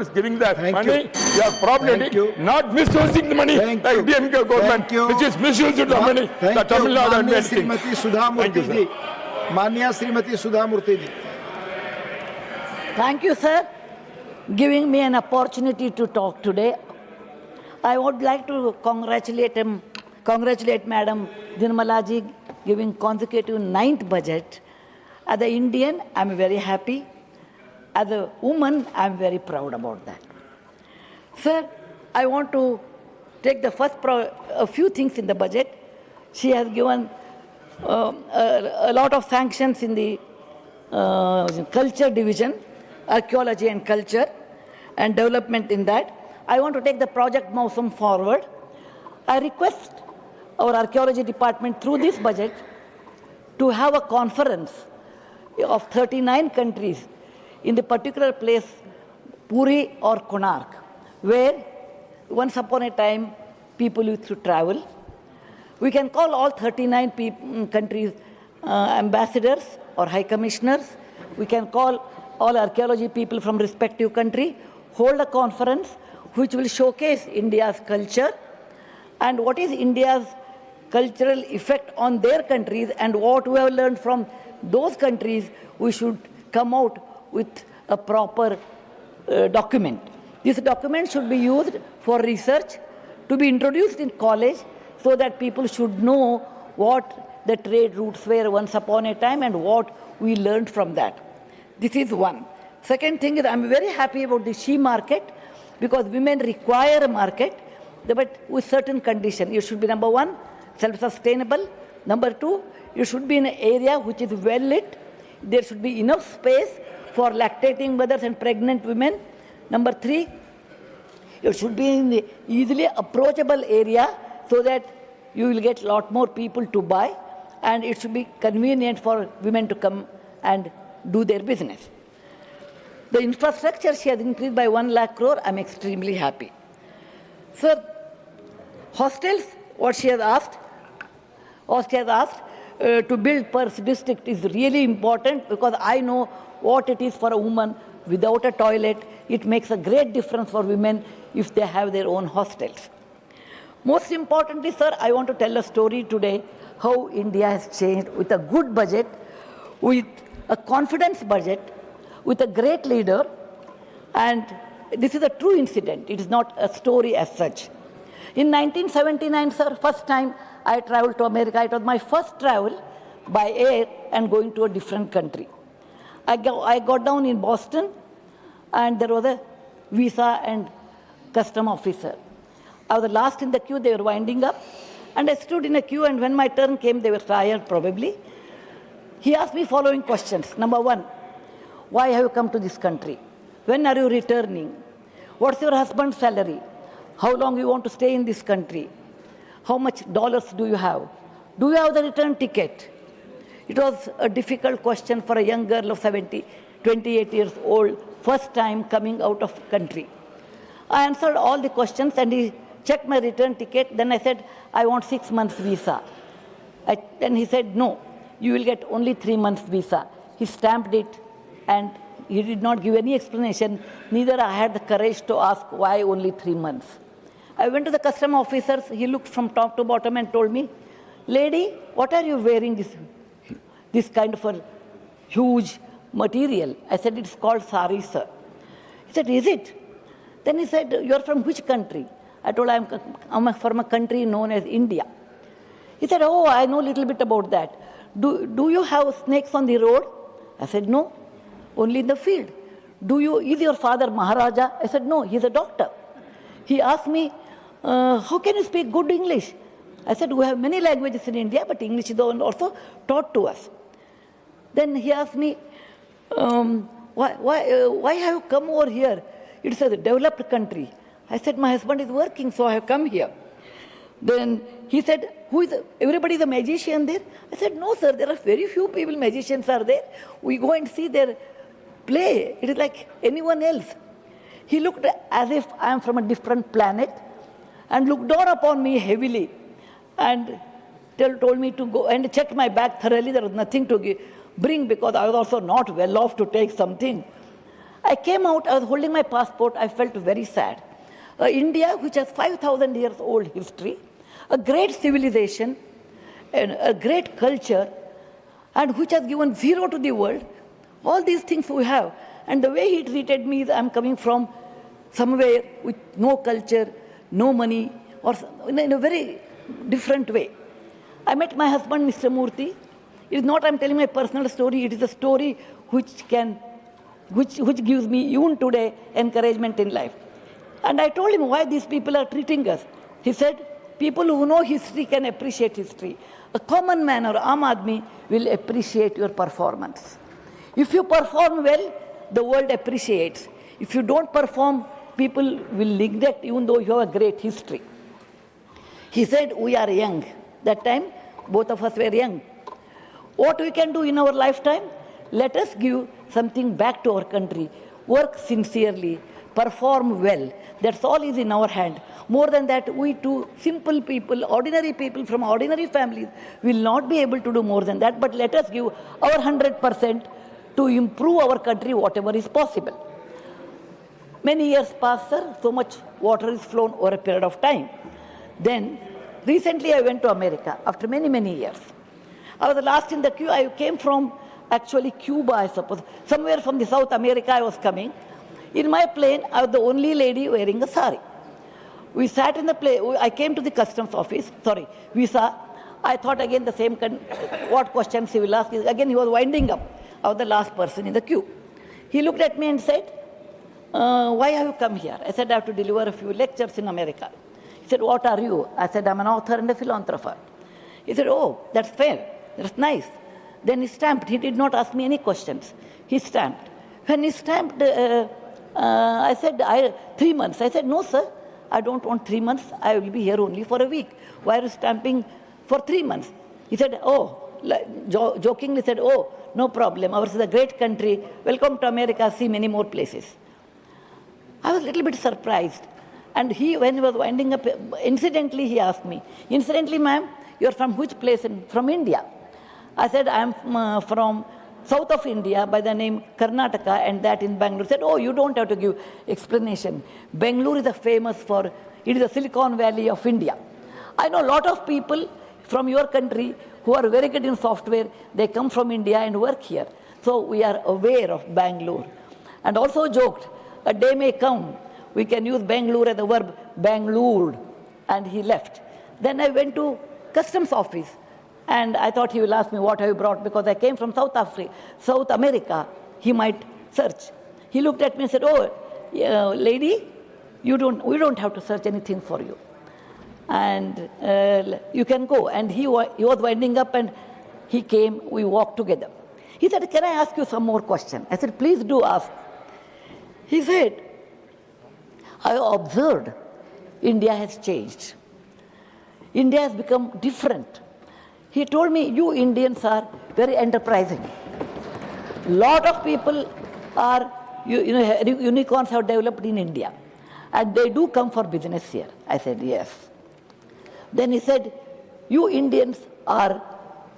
is giving the Thank money, you. you are problematic, not misusing the money Thank like you. DMK government, Thank you. which is misused the money, the Thank Tamil you. Nadu and Manya everything. Srimati Sudha Thank you, Murty sir. ji. Manya Srimati Sudha Murty ji. Thank you, sir, giving me an opportunity to talk today. I would like to congratulate Madam Nirmala ji, giving consecutive 9th budget. As an Indian, I'm very happy. As a woman, I'm very proud about that. Sir, I want to take the a few things in the budget. She has given a lot of sanctions in the culture division, archaeology and culture, and development in that. I want to take the project Mausam forward. I request our archaeology department through this budget to have a conference of 39 countries in the particular place, Puri or Konark, where once upon a time people used to travel. We can call all 39 countries ambassadors or high commissioners. We can call all archaeology people from respective country, hold a conference which will showcase India's culture and what is India's cultural effect on their countries and what we have learned from those countries. We should come out with a proper document. This document should be used for research, to be introduced in college, so that people should know what the trade routes were once upon a time and what we learned from that. This is one. Second thing is, I'm very happy about the she market, because women require a market, but with certain conditions. It should be, number one, self-sustainable. Number two, you should be in an area which is well lit. There should be enough space for lactating mothers and pregnant women. Number three, it should be in the easily approachable area so that you will get a lot more people to buy, and it should be convenient for women to come and do their business. The infrastructure she has increased by 1 lakh crore. I'm extremely happy. Sir, hostels, what she has asked, to build per district is really important, because I know what it is for a woman without a toilet. It makes a great difference for women if they have their own hostels. Most importantly, sir, I want to tell a story today how India has changed with a good budget, with a confidence budget, with a great leader, and this is a true incident. It is not a story as such. In 1979, sir, first time I traveled to America. It was my first travel by air and going to a different country. I got down in Boston, and there was a visa and custom officer. I was the last in the queue. They were winding up, and I stood in a queue, and when my turn came, they were tired probably. He asked me following questions. Number one, why have you come to this country? When are you returning? What's your husband's salary? How long you want to stay in this country? How much dollars do you have? Do you have the return ticket? It was a difficult question for a young girl of 28 years old, first time coming out of country. I answered all the questions, and he checked my return ticket. Then I said, I want 6 months visa. Then he said, no, you will get only 3 months visa. He stamped it, and he did not give any explanation. Neither I had the courage to ask why only 3 months. I went to the custom officers. He looked from top to bottom and told me, lady, what are you wearing this kind of a huge material? I said, it's called sari, sir. He said, is it? Then he said, you're from which country? I told him, I'm from a country known as India. He said, oh, I know a little bit about that. Do you have snakes on the road? I said, no, only in the field. Is your father Maharaja? I said, no, he's a doctor. He asked me, how can you speak good English? I said, we have many languages in India, but English is also taught to us. Then he asked me, why have you come over here? It's a developed country. I said, my husband is working, so I have come here. Then he said, everybody is a magician there? I said, no, sir, there are very few people, magicians are there. We go and see their play. It is like anyone else. He looked as if I am from a different planet and looked down upon me heavily and told me to go and check my bag thoroughly. There was nothing to bring, because I was also not well off to take something. I came out, I was holding my passport, I felt very sad. India, which has 5,000 years old history, a great civilization, and a great culture, and which has given zero to the world, all these things we have. And the way he treated me is I'm coming from somewhere with no culture, no money, or in a very different way. I met my husband, Mr. Murty. It is not I'm telling my personal story, it is a story which gives me even today encouragement in life. And I told him why these people are treating us. He said, people who know history can appreciate history. A common man or Aam Aadmi will appreciate your performance. If you perform well, the world appreciates. If you don't perform, people will neglect even though you have a great history. He said, we are young. That time, both of us were young. What we can do in our lifetime? Let us give something back to our country. Work sincerely, perform well. That's all is in our hand. More than that, we too, simple people, ordinary people from ordinary families, will not be able to do more than that. But let us give our 100% to improve our country, whatever is possible. Many years passed, sir. So much water is flown over a period of time. Then, recently I went to America after many, many years. I was the last in the queue. I came from actually Cuba, I suppose. Somewhere from the South America I was coming. In my plane, I was the only lady wearing a sari. We sat in the plane. I came to the customs office. Visa. I thought again the same, what questions he will ask. Again, he was winding up. I was the last person in the queue. He looked at me and said, why have you come here? I said, I have to deliver a few lectures in America. He said, what are you? I said, I'm an author and a philanthropist. He said, oh, that's fair. That's nice. Then he stamped. He did not ask me any questions. He stamped. When he stamped, I said, 3 months. I said, no, sir, I don't want 3 months. I will be here only for a week. Why are you stamping for 3 months? He said, jokingly said, oh, no problem. Ours is a great country. Welcome to America. See many more places. I was a little bit surprised. And when he was winding up, incidentally, he asked me, incidentally, ma'am, you're from which place? From India. I said, I'm from south of India by the name Karnataka, and that in Bangalore. He said, oh, you don't have to give explanation. Bangalore is famous for, it is the Silicon Valley of India. I know a lot of people from your country who are very good in software. They come from India and work here. So we are aware of Bangalore. And also joked, a day may come, we can use Bangalore as the verb Bangalored. And he left. Then I went to customs office. And I thought he will ask me, what have you brought? Because I came from South America. He might search. He looked at me and said, oh, lady, we don't have to search anything for you. And you can go. And he was winding up and he came, we walked together. He said, can I ask you some more questions? I said, please do ask. He said, I observed India has changed. India has become different. He told me, you Indians are very enterprising. Lot of people are, unicorns have developed in India. And they do come for business here. I said, yes. Then he said, you Indians are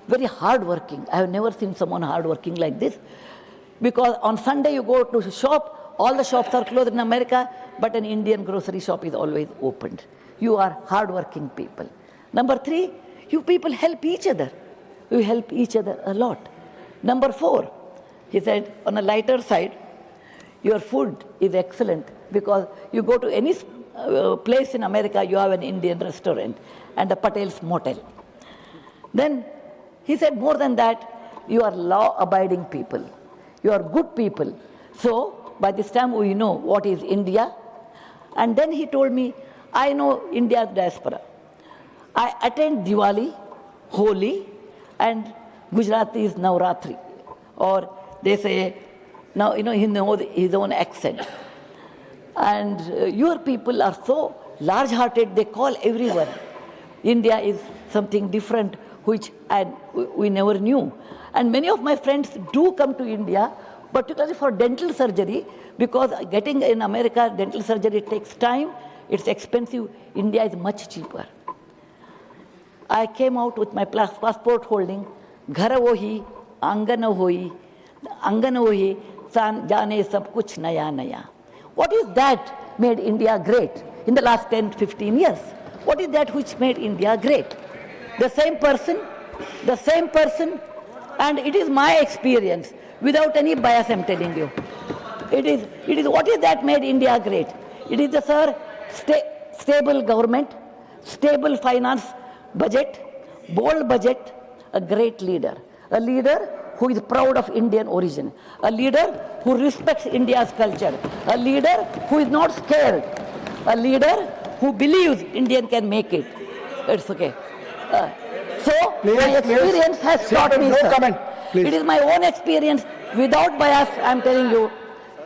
very hardworking. I have never seen someone hardworking like this. Because on Sunday you go to shop, all the shops are closed in America, but an Indian grocery shop is always opened. You are hardworking people. Number 3, you people help each other. You help each other a lot. Number 4, he said, on a lighter side, your food is excellent because you go to any place in America, you have an Indian restaurant and a Patel's motel. Then he said, more than that, you are law-abiding people. You are good people. So by this time we know what is India. And then he told me, I know India's diaspora. I attend Diwali, Holi, and Gujarati is Navratri. Or they say, now, he knows his own accent. And your people are so large-hearted, they call everyone. India is something different, which we never knew. And many of my friends do come to India, particularly for dental surgery, because getting in America, dental surgery takes time, it's expensive. India is much cheaper. I came out with my passport holding, Ghara wohi, Angana wohi, जाने सब कुछ नया नया. What is that made India great in the last 10-15 years? What is that which made India great? The same person, and it is my experience, without any bias I'm telling you. It is what is that made India great? It is the, sir, stable government, stable finance budget, bold budget, a great leader. A leader who is proud of Indian origin. A leader who respects India's culture. A leader who is not scared. A leader who believes Indian can make it. It's okay. So, my experience has taught me, no sir. comment, please. It is my own experience, without bias, I am telling you.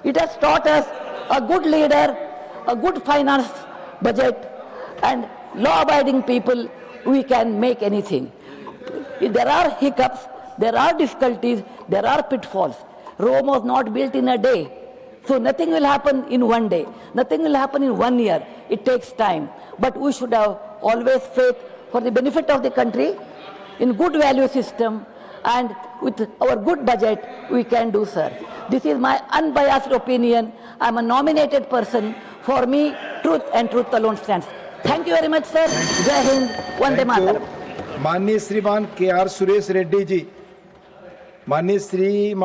It has taught us a good leader, a good finance budget, and law-abiding people, we can make anything. There are hiccups, there are difficulties, there are pitfalls. Rome was not built in a day. So nothing will happen in one day. Nothing will happen in 1 year. It takes time. But we should have always faith for the benefit of the country, in good value system, and with our good budget, we can do, sir. This is my unbiased opinion. I am a nominated person. For me, truth and truth alone stands. Thank you very much, sir. Jai Hind, Vande Mataram. माननीय श्रीमान के are Suresh Reddy ji, माननीय श्रीमान